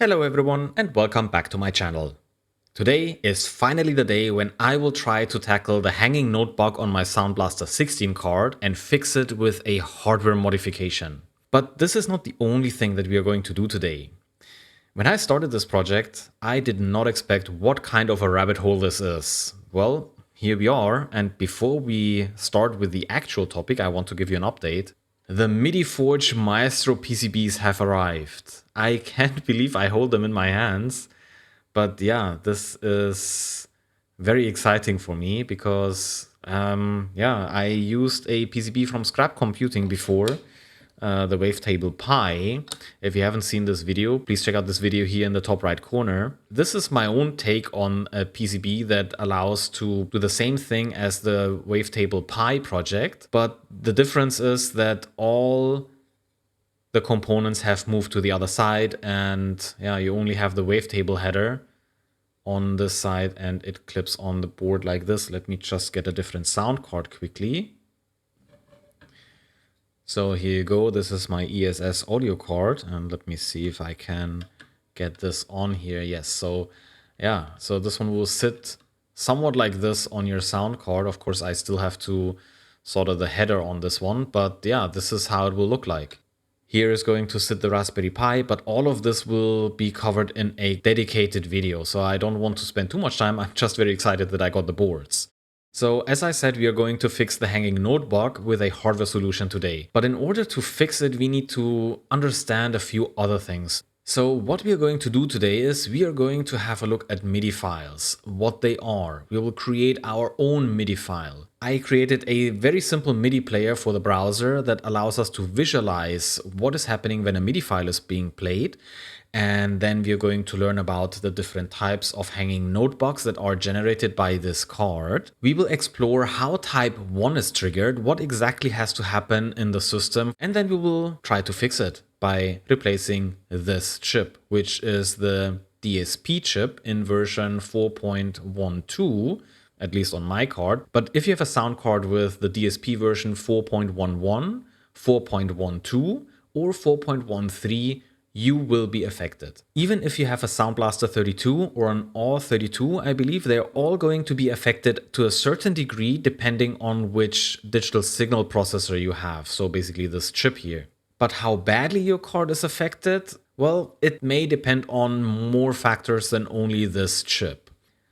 Hello everyone and welcome back to my channel. Today is finally the day when I will try to tackle the hanging note bug on my Soundblaster 16 card and fix it with a hardware modification. But this is not the only thing that we are going to do today. When I started this project, I did not expect what kind of a rabbit hole this is. Well, here we are, and before we start with the actual topic, I want to give you an update. The MIDI FORGE Maestro PCBs have arrived. I can't believe I hold them in my hands, but yeah, this is very exciting for me because I used a PCB from Scrap Computing before, the Wavetable Pi. If you haven't seen this video, please check out this video here in the top right corner. This is my own take on a PCB that allows to do the same thing as the Wavetable Pi project, but the difference is that all the components have moved to the other side, and yeah, you only have the wavetable header on this side and it clips on the board like this. Let me just get a different sound card quickly. So here you go, this is my ESS audio card, and let me see if I can get this on here. Yes, so yeah, so this one will sit somewhat like this on your sound card. Of course, I still have to solder the header on this one, but yeah, this is how it will look like. Here is going to sit the Raspberry Pi, but all of this will be covered in a dedicated video, so I don't want to spend too much time. I'm just very excited that I got the boards. So as I said, we are going to fix the hanging note bug with a hardware solution today. But in order to fix it, we need to understand a few other things. So what we are going to do today is we are going to have a look at MIDI files, what they are. We will create our own MIDI file. I created a very simple MIDI player for the browser that allows us to visualize what is happening when a MIDI file is being played. And then we are going to learn about the different types of hanging note bugs that are generated by this card. We will explore how type 1 is triggered, what exactly has to happen in the system, and then we will try to fix it by replacing this chip, which is the DSP chip in version 4.12, at least on my card. But if you have a sound card with the DSP version 4.11, 4.12, or 4.13, you will be affected. Even if you have a Soundblaster 32 or an AW32, I believe they're all going to be affected to a certain degree depending on which digital signal processor you have, so basically this chip here. But how badly your card is affected? Well, it may depend on more factors than only this chip.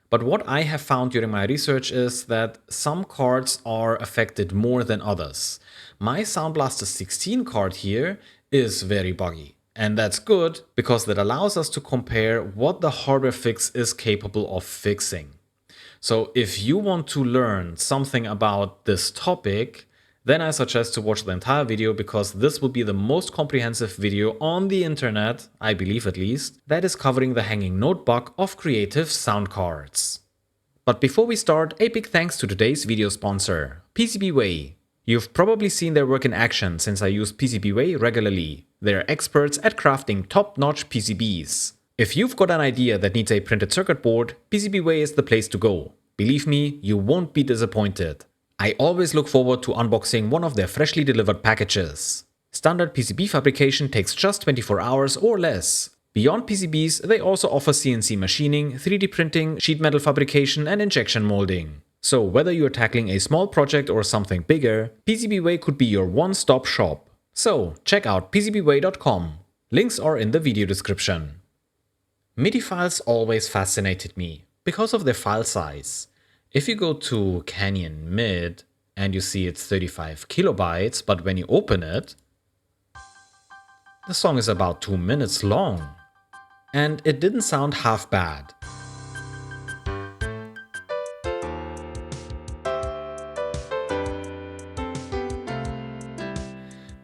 But what I have found during my research is that some cards are affected more than others. My Soundblaster 16 card here is very buggy. And that's good because that allows us to compare what the hardware fix is capable of fixing. So if you want to learn something about this topic, then I suggest to watch the entire video because this will be the most comprehensive video on the internet, I believe at least, that is covering the hanging note bug of Creative Soundcards. But before we start, a big thanks to today's video sponsor, PCBWay. You've probably seen their work in action since I use PCBWay regularly. They're experts at crafting top-notch PCBs. If you've got an idea that needs a printed circuit board, PCBWay is the place to go. Believe me, you won't be disappointed. I always look forward to unboxing one of their freshly delivered packages. Standard PCB fabrication takes just 24 hours or less. Beyond PCBs, they also offer CNC machining, 3D printing, sheet metal fabrication, and injection molding. So whether you're tackling a small project or something bigger, PCBWay could be your one-stop shop. So check out PCBWay.com. Links are in the video description. MIDI files always fascinated me because of their file size. If you go to Canyon Mid and you see it's 35 kilobytes, but when you open it, the song is about 2 minutes long. And it didn't sound half bad.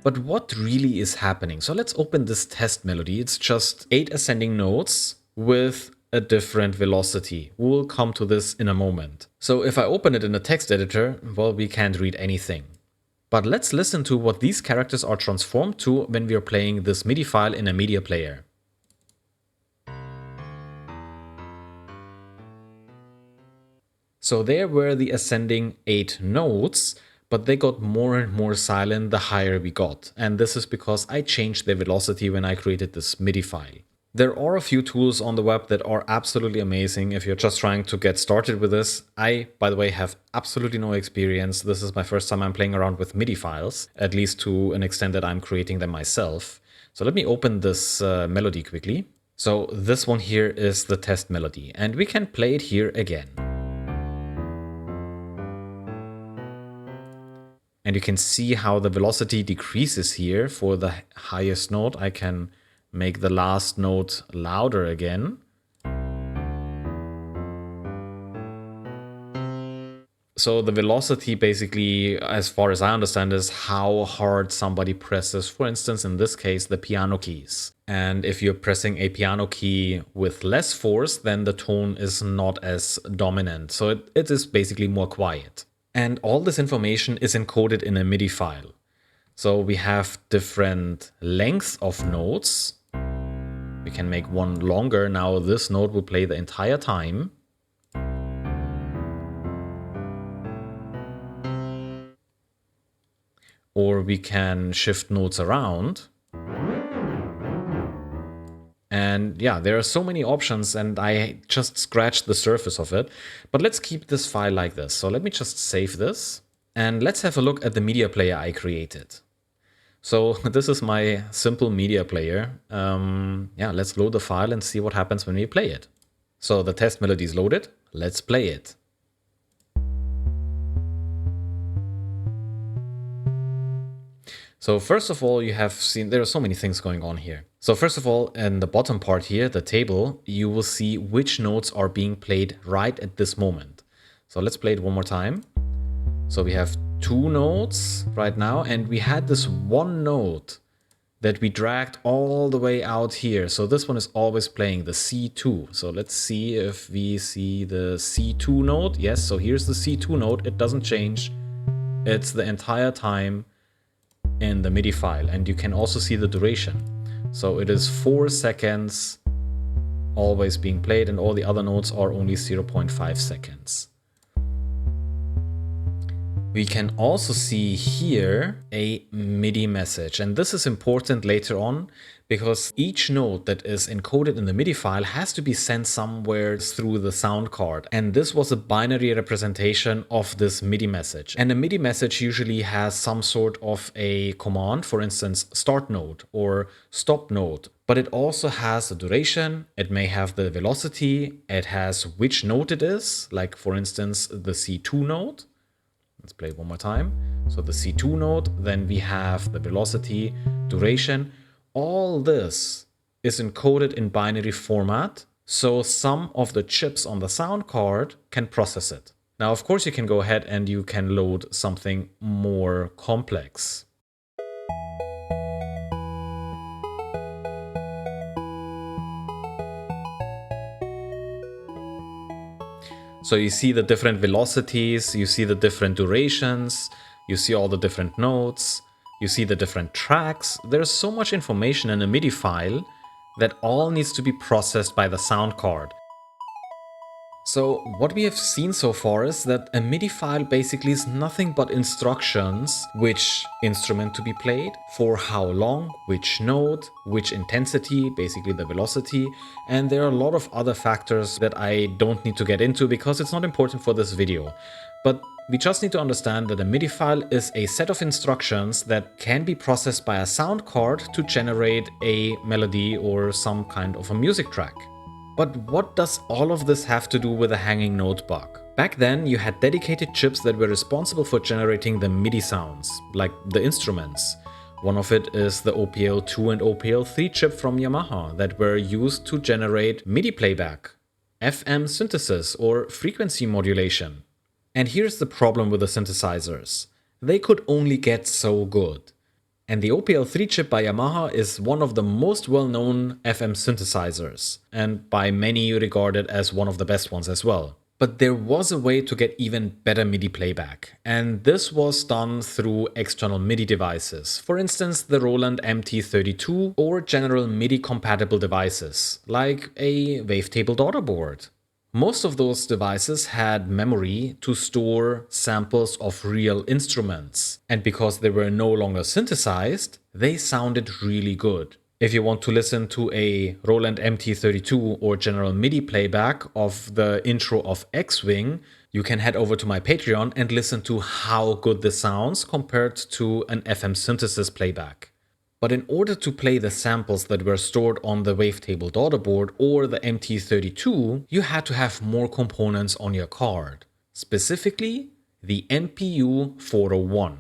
But what really is happening? So let's open this test melody. It's just 8 ascending notes with a different velocity. We'll come to this in a moment. So if I open it in a text editor, well, we can't read anything. But let's listen to what these characters are transformed to when we are playing this MIDI file in a media player. So there were the ascending 8 notes, but they got more and more silent the higher we got. And this is because I changed their velocity when I created this MIDI file. There are a few tools on the web that are absolutely amazing if you're just trying to get started with this. I, by the way, have absolutely no experience. This is my first time I'm playing around with MIDI files, at least to an extent that I'm creating them myself. So let me open this melody quickly. So this one here is the test melody, and we can play it here again. And you can see how the velocity decreases here for the highest note. I can make the last note louder again. So the velocity basically, as far as I understand, is how hard somebody presses, for instance, in this case, the piano keys. And if you're pressing a piano key with less force, then the tone is not as dominant. So it is basically more quiet. And all this information is encoded in a MIDI file. So we have different lengths of notes. We can make one longer. Now this note will play the entire time. Or we can shift notes around. And yeah, there are so many options and I just scratched the surface of it. But let's keep this file like this. So let me just save this. And let's have a look at the media player I created. So this is my simple media player. Yeah, let's load the file and see what happens when we play it. So the test melody is loaded. Let's play it. So first of all, you have seen there are so many things going on here. So first of all, in the bottom part here, the table, you will see which notes are being played right at this moment. So let's play it one more time. So we have 2 notes right now, and we had this one note that we dragged all the way out here. So this one is always playing the C2. So let's see if we see the C2 note. Yes, so here's the C2 note. It doesn't change. It's the entire time in the MIDI file, and you can also see the duration. So it is 4 seconds always being played, and all the other notes are only 0.5 seconds. We can also see here a MIDI message, and this is important later on because each note that is encoded in the MIDI file has to be sent somewhere through the sound card. And this was a binary representation of this MIDI message. And a MIDI message usually has some sort of a command, for instance, start note or stop note. But it also has a duration, it may have the velocity, it has which note it is, like for instance, the C2 note. Let's play it one more time. So the C2 note, then we have the velocity, duration. All this is encoded in binary format, so some of the chips on the sound card can process it. Now, of course, you can go ahead and you can load something more complex. So you see the different velocities, you see the different durations, you see all the different notes, you see the different tracks. There's so much information in a MIDI file that all needs to be processed by the sound card. So what we have seen so far is that a MIDI file basically is nothing but instructions, which instrument to be played, for how long, which note, which intensity, basically the velocity, and there are a lot of other factors that I don't need to get into because it's not important for this video. But we just need to understand that a MIDI file is a set of instructions that can be processed by a sound card to generate a melody or some kind of a music track. But what does all of this have to do with a hanging note bug? Back then, you had dedicated chips that were responsible for generating the MIDI sounds, like the instruments. One of it is the OPL2 and OPL3 chip from Yamaha that were used to generate MIDI playback, FM synthesis or frequency modulation. And here's the problem with the synthesizers. They could only get so good. And the OPL3 chip by Yamaha is one of the most well-known FM synthesizers, and by many regarded as one of the best ones as well. But there was a way to get even better MIDI playback, and this was done through external MIDI devices. For instance, the Roland MT32 or general MIDI-compatible devices, like a wavetable daughter board. Most of those devices had memory to store samples of real instruments, and because they were no longer synthesized, they sounded really good. If you want to listen to a Roland MT32 or general MIDI playback of the intro of X-Wing, you can head over to my Patreon and listen to how good this sounds compared to an FM synthesis playback. But in order to play the samples that were stored on the wavetable daughterboard or the MT32, you had to have more components on your card, specifically the MPU-401.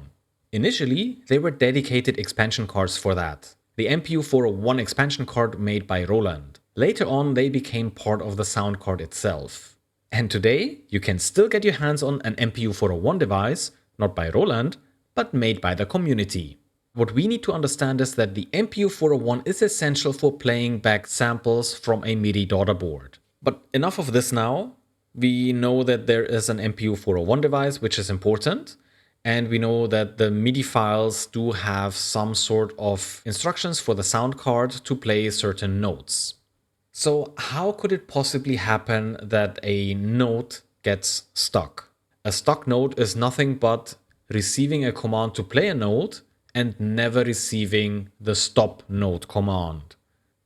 Initially, they were dedicated expansion cards for that. The MPU-401 expansion card made by Roland. Later on, they became part of the sound card itself. And today, you can still get your hands on an MPU-401 device, not by Roland, but made by the community. What we need to understand is that the MPU-401 is essential for playing back samples from a MIDI daughterboard. But enough of this now. We know that there is an MPU-401 device, which is important. And we know that the MIDI files do have some sort of instructions for the sound card to play certain notes. So how could it possibly happen that a note gets stuck? A stuck note is nothing but receiving a command to play a note and never receiving the stop note command.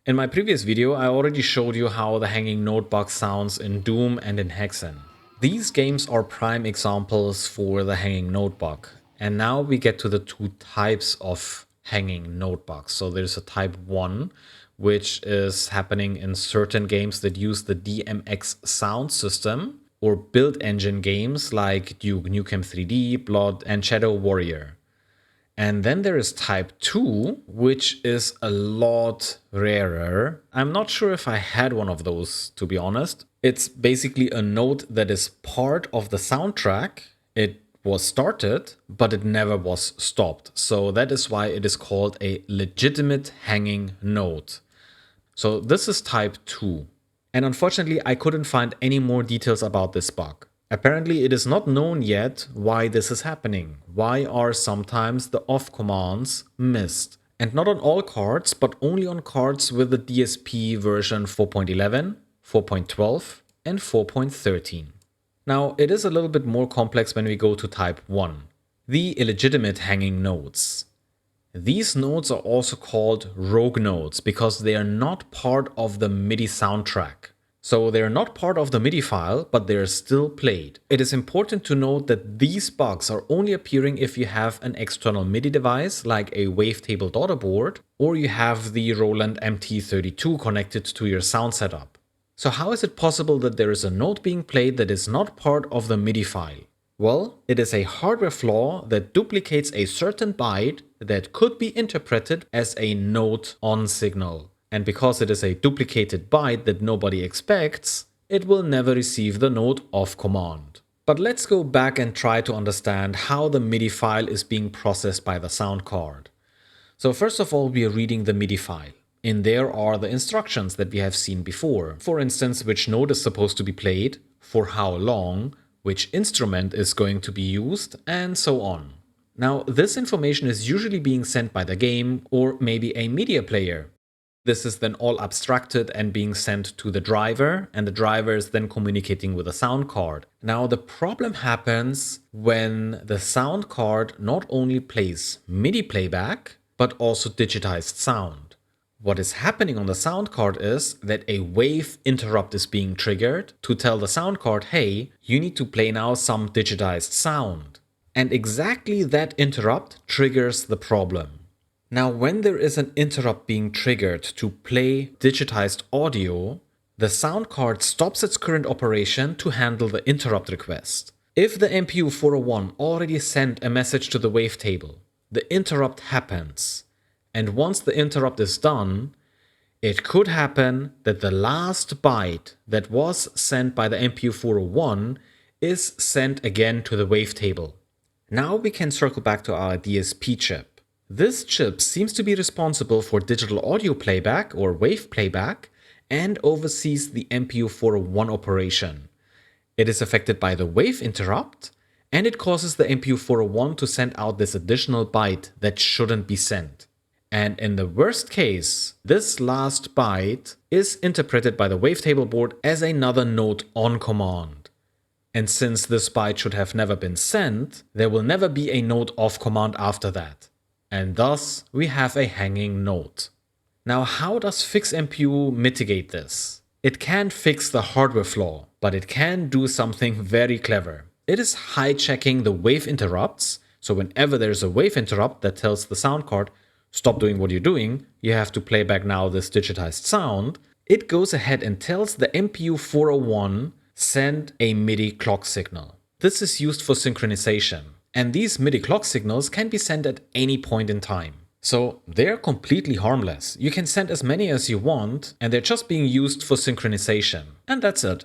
In my previous video, I already showed you how the hanging note bug sounds in Doom and in Hexen. These games are prime examples for the hanging note bug. And now we get to the two types of hanging note bugs. So there's a type 1, which is happening in certain games that use the DMX sound system or build engine games like Duke Nukem 3D, Blood, and Shadow Warrior. And then there is type 2, which is a lot rarer. I'm not sure if I had one of those, to be honest. It's basically a note that is part of the soundtrack. It was started, but it never was stopped. So that is why it is called a legitimate hanging note. So this is type 2. And unfortunately, I couldn't find any more details about this bug. Apparently, it is not known yet why this is happening. Why are sometimes the off commands missed? And not on all cards, but only on cards with the DSP version 4.11, 4.12, and 4.13. Now, it is a little bit more complex when we go to type 1, the illegitimate hanging notes. These notes are also called rogue notes because they are not part of the MIDI soundtrack. So they are not part of the MIDI file, but they are still played. It is important to note that these bugs are only appearing if you have an external MIDI device like a wavetable daughterboard, or you have the Roland MT32 connected to your sound setup. So how is it possible that there is a note being played that is not part of the MIDI file? Well, it is a hardware flaw that duplicates a certain byte that could be interpreted as a note on signal. And because it is a duplicated byte that nobody expects, it will never receive the note off command. But let's go back and try to understand how the MIDI file is being processed by the sound card. So first of all, we are reading the MIDI file. In there are the instructions that we have seen before. For instance, which note is supposed to be played, for how long, which instrument is going to be used, and so on. Now, this information is usually being sent by the game or maybe a media player. This is then all abstracted and being sent to the driver, and the driver is then communicating with the sound card. Now, the problem happens when the sound card not only plays MIDI playback, but also digitized sound. What is happening on the sound card is that a wave interrupt is being triggered to tell the sound card, hey, you need to play now some digitized sound. And exactly that interrupt triggers the problem. Now, when there is an interrupt being triggered to play digitized audio, the sound card stops its current operation to handle the interrupt request. If the MPU-401 already sent a message to the wavetable, the interrupt happens. And once the interrupt is done, it could happen that the last byte that was sent by the MPU-401 is sent again to the wavetable. Now we can circle back to our DSP chip. This chip seems to be responsible for digital audio playback or wave playback and oversees the MPU-401 operation. It is affected by the wave interrupt, and it causes the MPU-401 to send out this additional byte that shouldn't be sent. And in the worst case, this last byte is interpreted by the wavetable board as another note on command. And since this byte should have never been sent, there will never be a note off command after that. And thus, we have a hanging note. Now, how does FixMPU mitigate this? It can't fix the hardware flaw, but it can do something very clever. It is hijacking the wave interrupts, so whenever there's a wave interrupt that tells the sound card, stop doing what you're doing, you have to play back now this digitized sound, it goes ahead and tells the MPU-401 send a MIDI clock signal. This is used for synchronization, and these MIDI clock signals can be sent at any point in time. So they're completely harmless. You can send as many as you want, and they're just being used for synchronization. And that's it.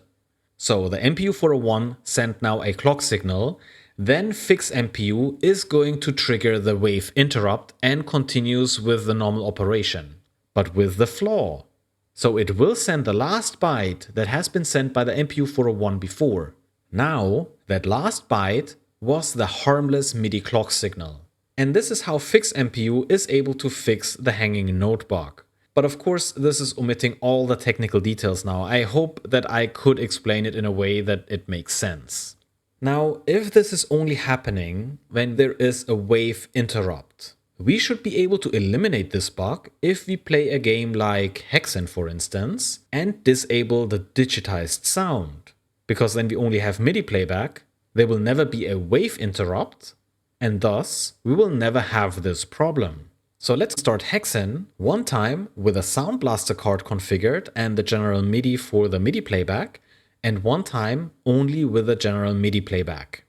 So the MPU-401 sent now a clock signal, then FixMPU is going to trigger the wave interrupt and continues with the normal operation, but with the flaw. So it will send the last byte that has been sent by the MPU-401 before. Now, that last byte was the harmless MIDI clock signal. And this is how FixMPU is able to fix the hanging note bug. But of course, this is omitting all the technical details now. I hope that I could explain it in a way that it makes sense. Now, if this is only happening when there is a wave interrupt, we should be able to eliminate this bug if we play a game like Hexen, for instance, and disable the digitized sound. Because then we only have MIDI playback, there will never be a wave interrupt, and thus we will never have this problem. So let's start Hexen one time with a Soundblaster card configured and the general MIDI for the MIDI playback, and one time only with the general MIDI playback.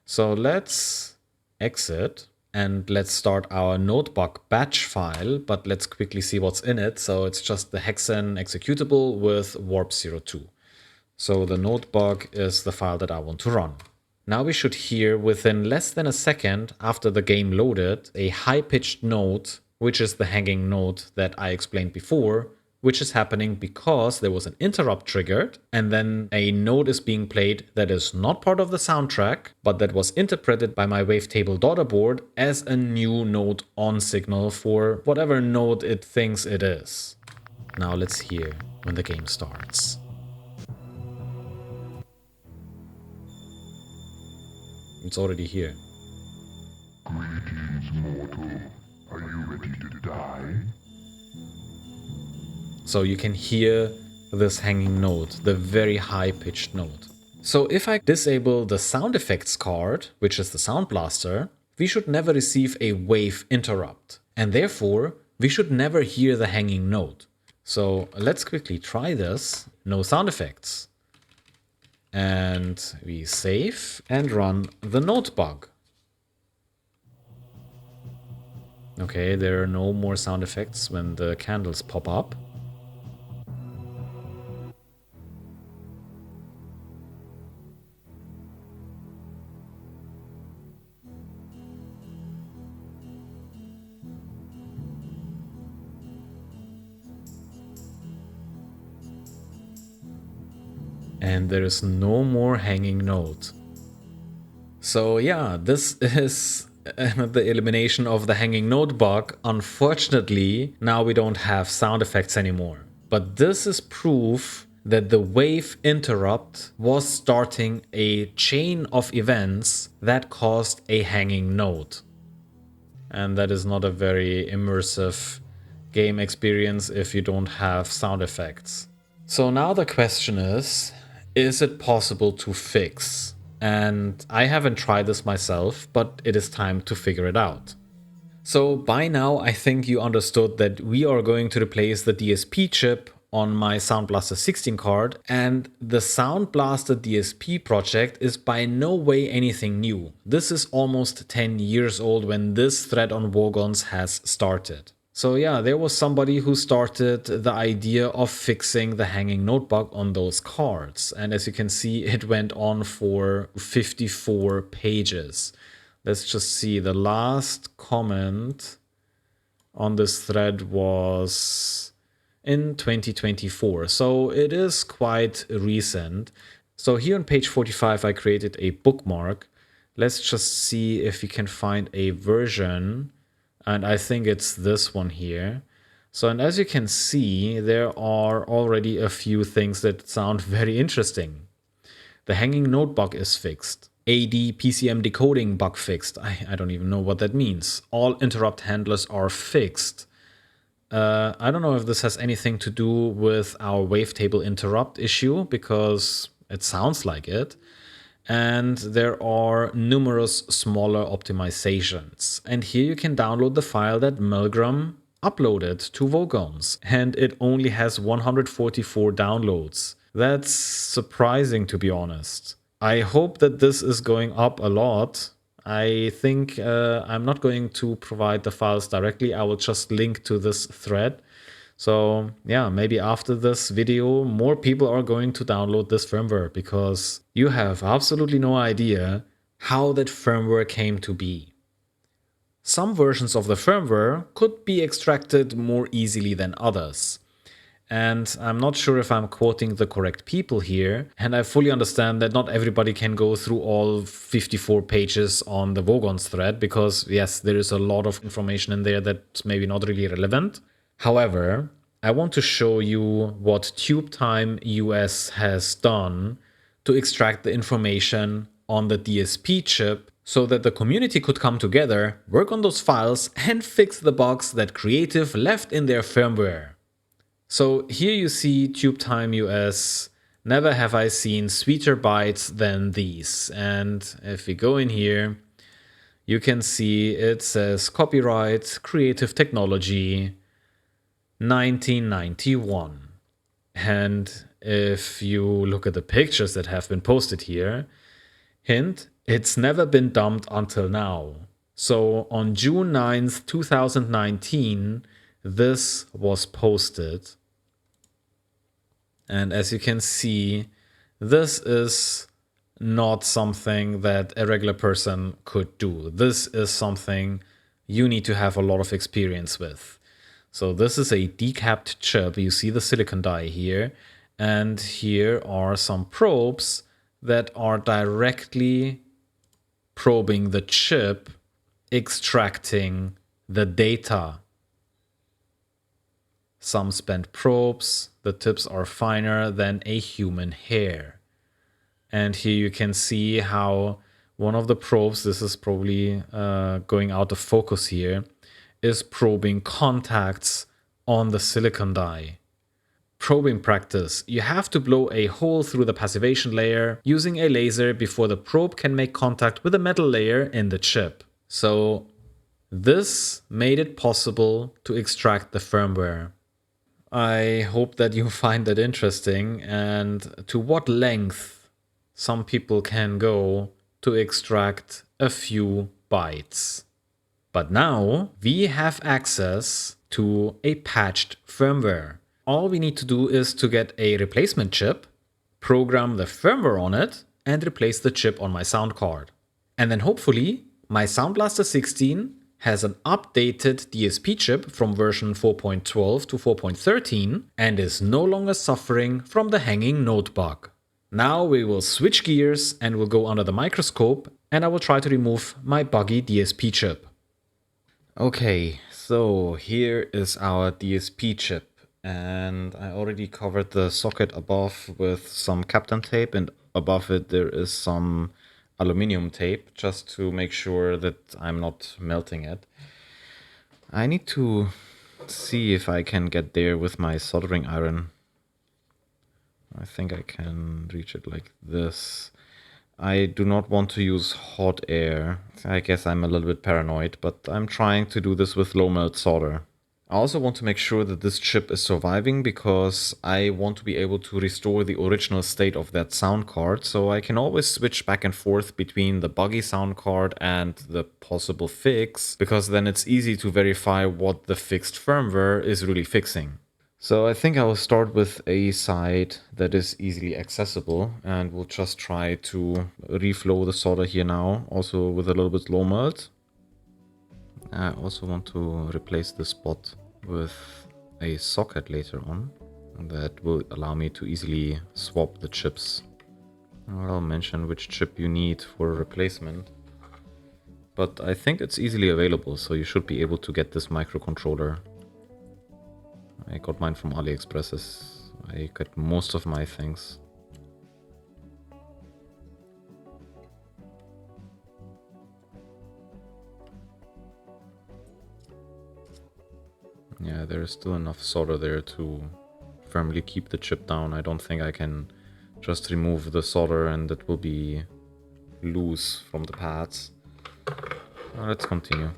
So let's exit and let's start our notebook batch file, but let's quickly see what's in it. So it's just the Hexen executable with warp02. So the notebook is the file that I want to run. Now we should hear within less than a second after the game loaded a high-pitched note, which is the hanging note that I explained before, which is happening because there was an interrupt triggered and then a note is being played that is not part of the soundtrack, but that was interpreted by my wavetable daughterboard as a new note on signal for whatever note it thinks it is. Now let's hear when the game starts. It's already here. Greetings, mortal. Are you ready to die? So you can hear this hanging note, the very high-pitched note. So if I disable the sound effects card, which is the Sound Blaster, we should never receive a wave interrupt. And therefore, we should never hear the hanging note. So let's quickly try this. No sound effects. And we save and run the notebook. Okay, there are no more sound effects when the candles pop up. And there is no more hanging note. So yeah, this is the elimination of the hanging note bug. Unfortunately, now we don't have sound effects anymore. But this is proof that the wave interrupt was starting a chain of events that caused a hanging note. And that is not a very immersive game experience if you don't have sound effects. So now the question is it possible to fix? And I haven't tried this myself, but it is time to figure it out. So by now, I think you understood that we are going to replace the DSP chip on my Soundblaster 16 card, and the Soundblaster DSP project is by no way anything new. This is almost 10 years old when this thread on Wogons has started. So yeah, there was somebody who started the idea of fixing the hanging note bug on those cards. And as you can see, it went on for 54 pages. Let's just see, the last comment on this thread was in 2024. So it is quite recent. So here on page 45, I created a bookmark. Let's just see if we can find a version. And I think it's this one here. So, and as you can see, there are already a few things that sound very interesting. The hanging note bug is fixed. AD PCM decoding bug fixed. I don't even know what that means. All interrupt handlers are fixed. I don't know if this has anything to do with our wavetable interrupt issue, because it sounds like it. And there are numerous smaller optimizations. And here you can download the file that Milgram uploaded to Vogons, and it only has 144 downloads. That's surprising, to be honest. I hope that this is going up a lot. I think I'm not going to provide the files directly. I will just link to this thread. So yeah, maybe after this video, more people are going to download this firmware, because you have absolutely no idea how that firmware came to be. Some versions of the firmware could be extracted more easily than others. And I'm not sure if I'm quoting the correct people here, and I fully understand that not everybody can go through all 54 pages on the Vogons thread, because yes, there is a lot of information in there that's maybe not really relevant. However, I want to show you what TubeTime US has done to extract the information on the DSP chip, so that the community could come together, work on those files, and fix the bugs that Creative left in their firmware. So here you see TubeTime US. Never have I seen sweeter bytes than these. And if we go in here, you can see it says copyright Creative Technology 1991. And if you look at the pictures that have been posted here, hint, it's never been dumped until now. So on June 9th, 2019, this was posted. And as you can see, this is not something that a regular person could do. This is something you need to have a lot of experience with. So this is a decapped chip. You see the silicon die here. And here are some probes that are directly probing the chip, extracting the data. Some spent probes. The tips are finer than a human hair. And here you can see how one of the probes, this is probably going out of focus here, is probing contacts on the silicon die. Probing practice. You have to blow a hole through the passivation layer using a laser before the probe can make contact with the metal layer in the chip. So this made it possible to extract the firmware. I hope that you find that interesting, and to what length some people can go to extract a few bytes. But now we have access to a patched firmware. All we need to do is to get a replacement chip, program the firmware on it, and replace the chip on my sound card. And then hopefully my Soundblaster 16 has an updated DSP chip from version 4.12 to 4.13 and is no longer suffering from the hanging node bug. Now we will switch gears and we'll go under the microscope, and I will try to remove my buggy DSP chip. Okay, so here is our DSP chip, and I already covered the socket above with some Kapton tape, and above it there is some aluminum tape, just to make sure that I'm not melting it. I need to see if I can get there with my soldering iron. I think I can reach it like this. I do not want to use hot air. I guess I'm a little bit paranoid, but I'm trying to do this with low melt solder. I also want to make sure that this chip is surviving, because I want to be able to restore the original state of that sound card, so I can always switch back and forth between the buggy sound card and the possible fix, because then it's easy to verify what the fixed firmware is really fixing. So I think I will start with a side that is easily accessible, and we'll just try to reflow the solder here now, also with a little bit low melt. I also want to replace this spot with a socket later on. That will allow me to easily swap the chips. I'll mention which chip you need for a replacement. But I think it's easily available, so you should be able to get this microcontroller. I got mine from AliExpress. I got most of my things. Yeah, there is still enough solder there to firmly keep the chip down. I don't think I can just remove the solder and it will be loose from the pads. Let's continue.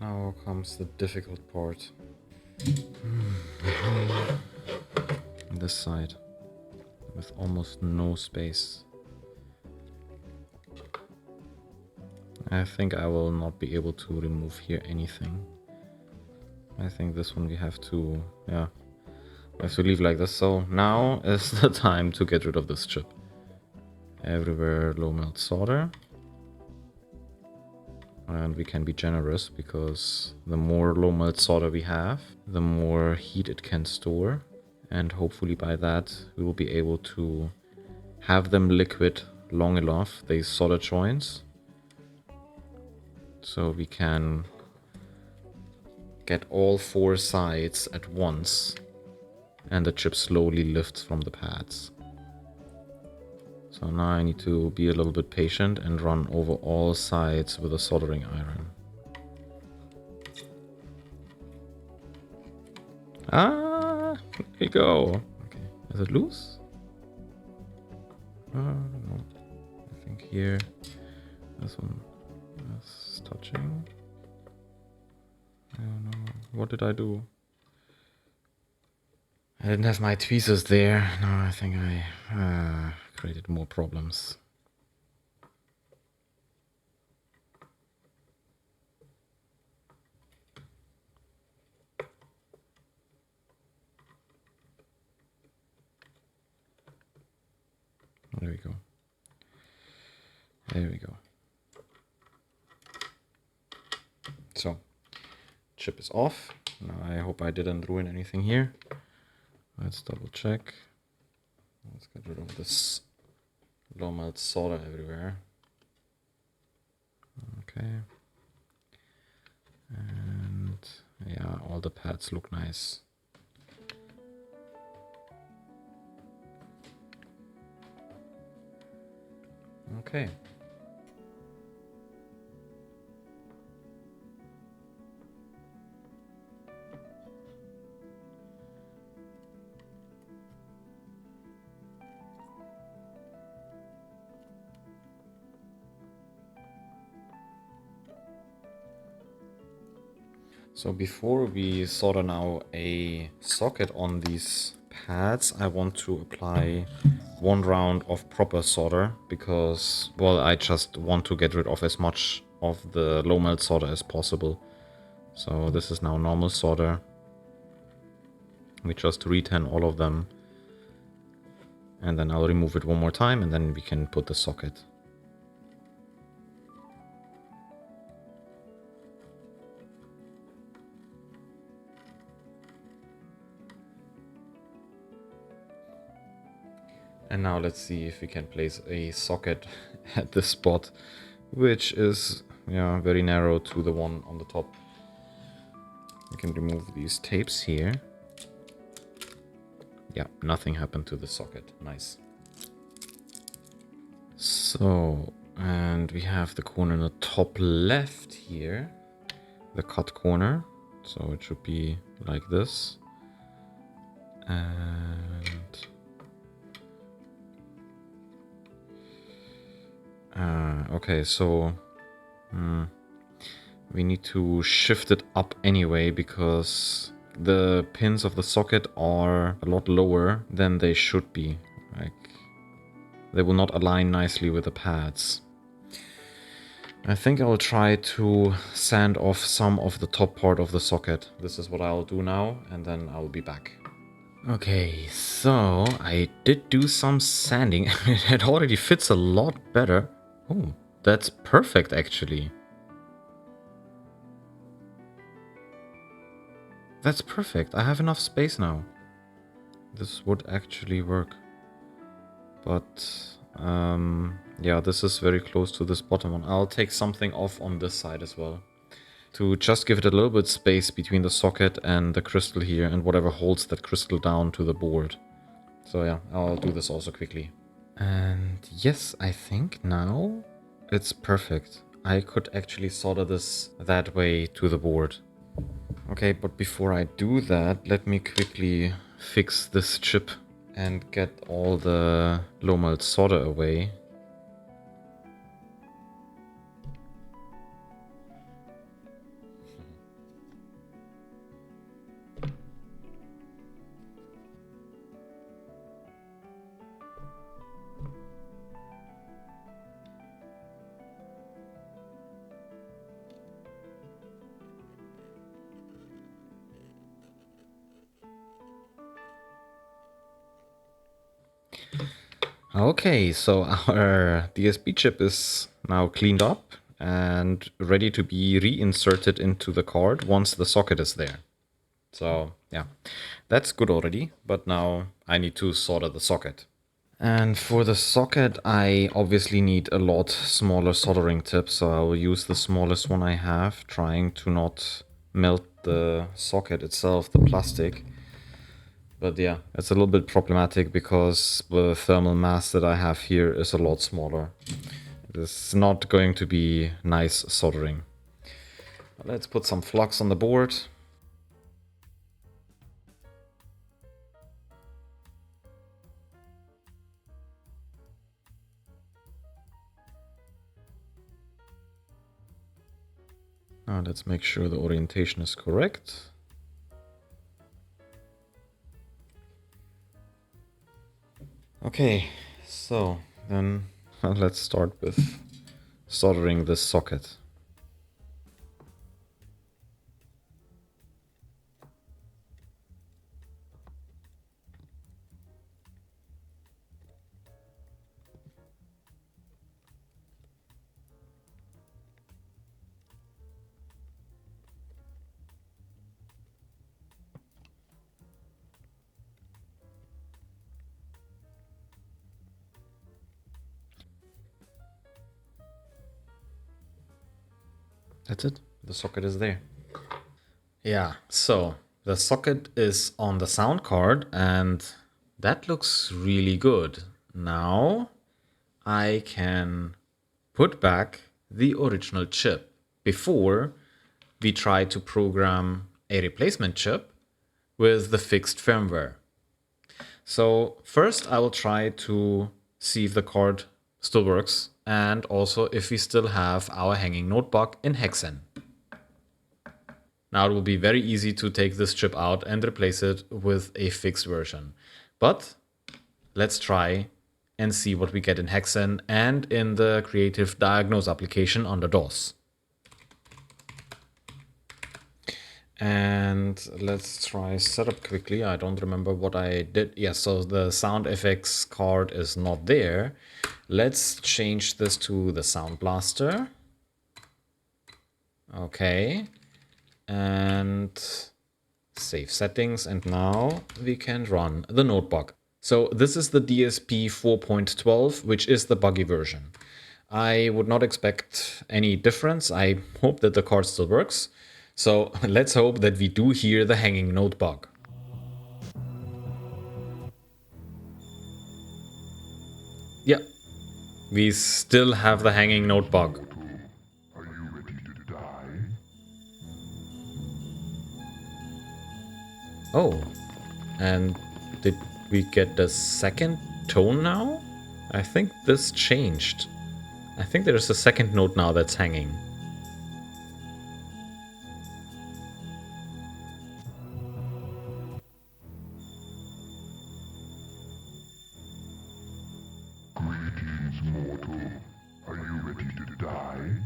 Now comes the difficult part. This side, with almost no space. I think I will not be able to remove here anything. I think this one we have to, yeah, we have to leave like this. So now is the time to get rid of this chip. Everywhere low melt solder. And we can be generous because the more low melt solder we have, the more heat it can store. And hopefully by that we will be able to have them liquid long enough, these solder joints, so we can get all 4 sides at once and the chip slowly lifts from the pads. So now I need to be a little bit patient and run over all sides with a soldering iron. Ah, there you go. Okay, is it loose? No. I think here, this one is touching. I don't know. What did I do? I didn't have my tweezers there. No, I think I created more problems. There we go. There we go. So, chip is off. Now I hope I didn't ruin anything here. Let's double check. Let's get rid of this low melt solder everywhere. Okay. And yeah, all the pads look nice. Okay. So before we solder now a socket on these pads, I want to apply 1 round of proper solder because, well, I just want to get rid of as much of the low melt solder as possible. So this is now normal solder. We just re-tan all of them. And then I'll remove it 1 more time and then we can put the socket. And now let's see if we can place a socket at this spot, which is, yeah, very narrow to the one on the top. We can remove these tapes here. Yeah, nothing happened to the socket. Nice. So, and we have the corner in the top left here, the cut corner. So it should be like this. And okay, so we need to shift it up anyway because the pins of the socket are a lot lower than they should be. Like, they will not align nicely with the pads. I think I'll try to sand off some of the top part of the socket. This is what I'll do now, and then I'll be back. Okay, so I did do some sanding. It already fits a lot better. Oh, that's perfect actually. That's perfect. I have enough space now. This would actually work. But yeah, this is very close to this bottom one. I'll take something off on this side as well, to just give it a little bit space between the socket and the crystal here and whatever holds that crystal down to the board. So yeah, I'll do this also quickly. And yes, I think now it's perfect. I could actually solder this that way to the board. Okay, but before I do that, let me quickly fix this chip and get all the low melt solder away. Okay, so our DSP chip is now cleaned up and ready to be reinserted into the card once the socket is there. So yeah, that's good already, but now I need to solder the socket. And for the socket, I obviously need a lot smaller soldering tips, so I will use the smallest one I have, trying to not melt the socket itself, the plastic. But yeah, it's a little bit problematic because the thermal mass that I have here is a lot smaller. It's not going to be nice soldering. Let's put some flux on the board. Now let's make sure the orientation is correct. Okay, so then let's start with soldering this socket. That's it. The socket is there. Yeah, so the socket is on the sound card and that looks really good. Now I can put back the original chip before we try to program a replacement chip with the fixed firmware. So first I will try to see if the card still works and also if we still have our hanging note bug in Hexen. Now it will be very easy to take this chip out and replace it with a fixed version. But let's try and see what we get in Hexen and in the Creative Diagnose application under DOS. And let's try setup quickly. I don't remember what I did. Yeah, so the sound effects card is not there. Let's change this to the Soundblaster. Okay. And save settings. And now we can run the notebook. So this is the DSP 4.12, which is the buggy version. I would not expect any difference. I hope that the card still works. So let's hope that we do hear the hanging note bug. Yeah, we still have the hanging note bug. Are you ready to die? Oh, and did we get the second tone now? I think this changed. I think there's a second note now that's hanging. Greetings, mortal. Are you ready to die?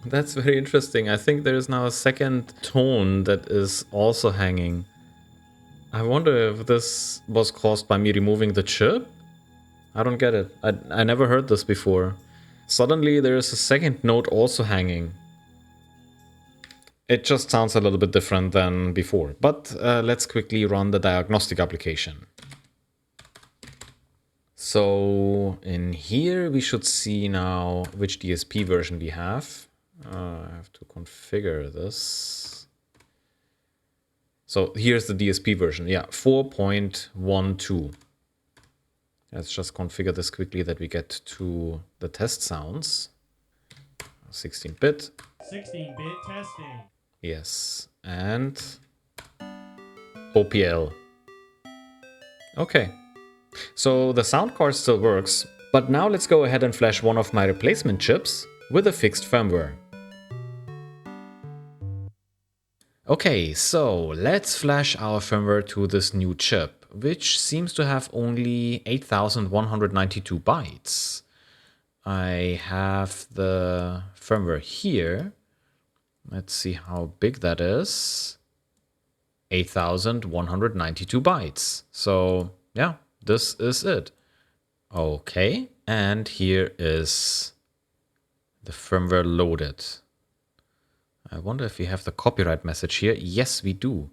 That's very interesting. I think there is now a second tone that is also hanging. I wonder if this was caused by me removing the chip? I don't get it. I never heard this before. Suddenly there is a second note also hanging. It just sounds a little bit different than before. But let's quickly run the diagnostic application. So in here we should see now which DSP version we have. I have to configure this. So here's the DSP version, yeah, 4.12. Let's just configure this quickly that we get to the test sounds. 16-bit. 16-bit testing. Yes, and OPL. Okay, so the sound card still works, but now let's go ahead and flash one of my replacement chips with a fixed firmware. Okay, so let's flash our firmware to this new chip, which seems to have only 8,192 bytes. I have the firmware here. Let's see how big that is. 8,192 bytes. So yeah, this is it. Okay, and here is the firmware loaded. I wonder if we have the copyright message here. Yes, we do.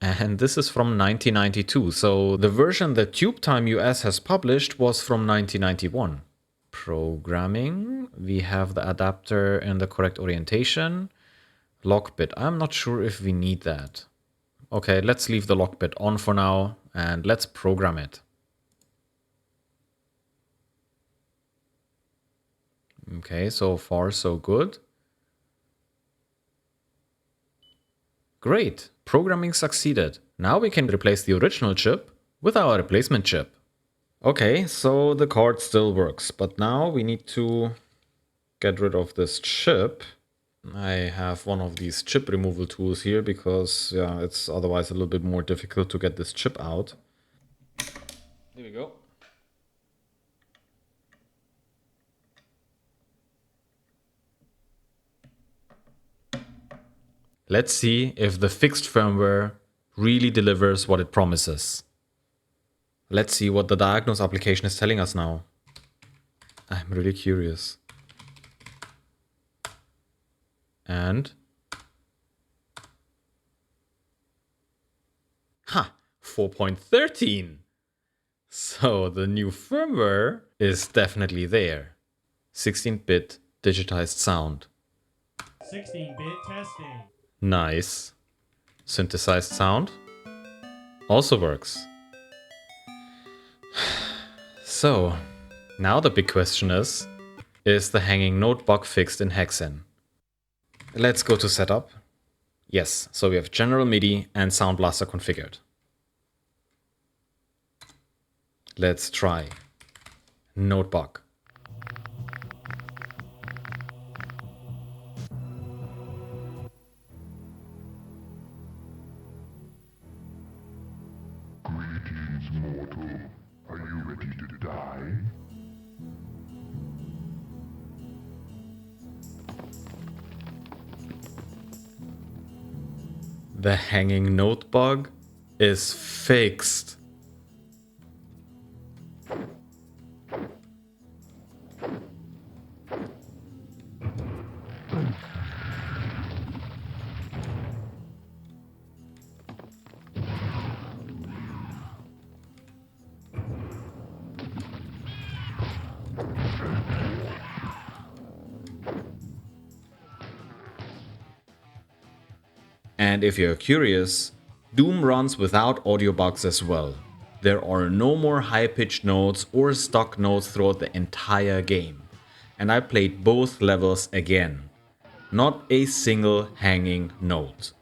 And this is from 1992. So the version that TubeTime US has published was from 1991. Programming. We have the adapter in the correct orientation. Lock bit. I'm not sure if we need that. Okay, let's leave the lock bit on for now and let's program it. Okay, so far so good. Great, programming succeeded. Now we can replace the original chip with our replacement chip. Okay, so the card still works, but now we need to get rid of this chip. I have one of these chip removal tools here because yeah, it's otherwise a little bit more difficult to get this chip out. Here we go. Let's see if the fixed firmware really delivers what it promises. Let's see what the diagnose application is telling us now. I'm really curious. And 4.13. So the new firmware is definitely there. 16-bit digitized sound. 16-bit testing. Nice. Synthesized sound also works. So now the big question is the hanging note bug fixed in Hexen? Let's go to setup. Yes, so we have general MIDI and Soundblaster configured. Let's try note bug. Greetings, mortal. Are you ready to die? The hanging note bug is fixed. And if you're curious, Doom runs without audio bugs as well. There are no more high-pitched notes or stock notes throughout the entire game. And I played both levels again. Not a single hanging note.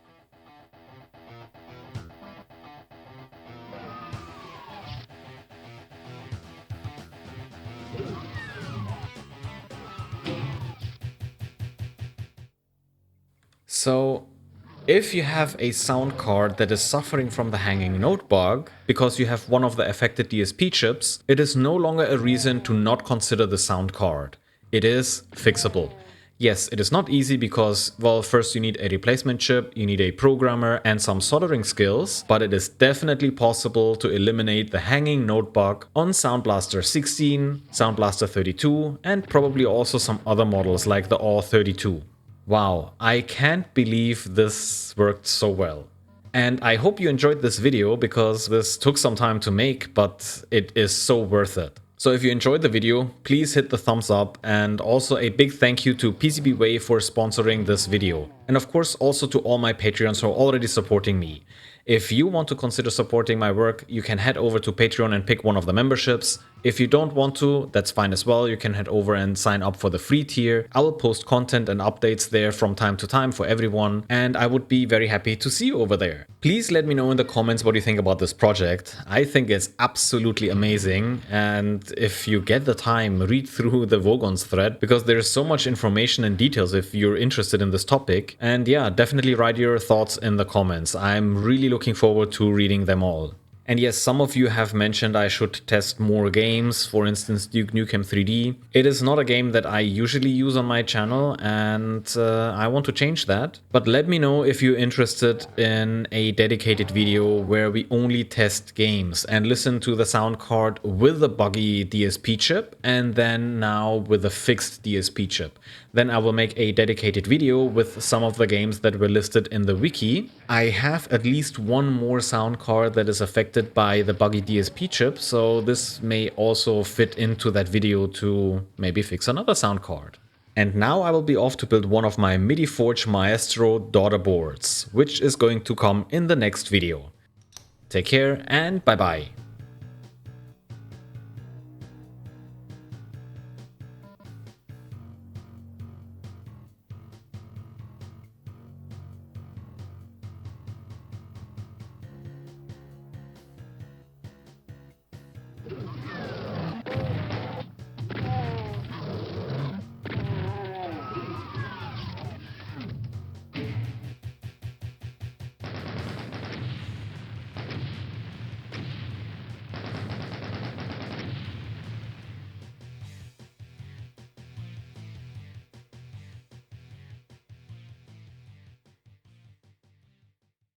So, if you have a sound card that is suffering from the hanging note bug because you have one of the affected DSP chips, it is no longer a reason to not consider the sound card. It is fixable. Yes, it is not easy because, well, first you need a replacement chip, you need a programmer and some soldering skills, but it is definitely possible to eliminate the hanging note bug on Soundblaster 16, Soundblaster 32, and probably also some other models like the AW32. Wow, I can't believe this worked so well. And I hope you enjoyed this video because this took some time to make, but it is so worth it. So if you enjoyed the video, please hit the thumbs up, and also a big thank you to PCBWay for sponsoring this video. And of course also to all my Patreons who are already supporting me. If you want to consider supporting my work, you can head over to Patreon and pick one of the memberships. If you don't want to, that's fine as well. You can head over and sign up for the free tier. I will post content and updates there from time to time for everyone, and I would be very happy to see you over there. Please let me know in the comments what you think about this project. I think it's absolutely amazing, and if you get the time, read through the Vogons thread, because there's so much information and details if you're interested in this topic. And yeah, definitely write your thoughts in the comments. I'm really looking forward to reading them all. And yes, some of you have mentioned I should test more games, for instance Duke Nukem 3D. It is not a game that I usually use on my channel, and I want to change that. But let me know if you're interested in a dedicated video where we only test games and listen to the sound card with the buggy DSP chip and then now with a fixed DSP chip. Then I will make a dedicated video with some of the games that were listed in the wiki. I have at least one more sound card that is affected by the buggy DSP chip, so this may also fit into that video to maybe fix another sound card. And now I will be off to build one of my MIDI Forge Maestro daughter boards, which is going to come in the next video. Take care and bye bye.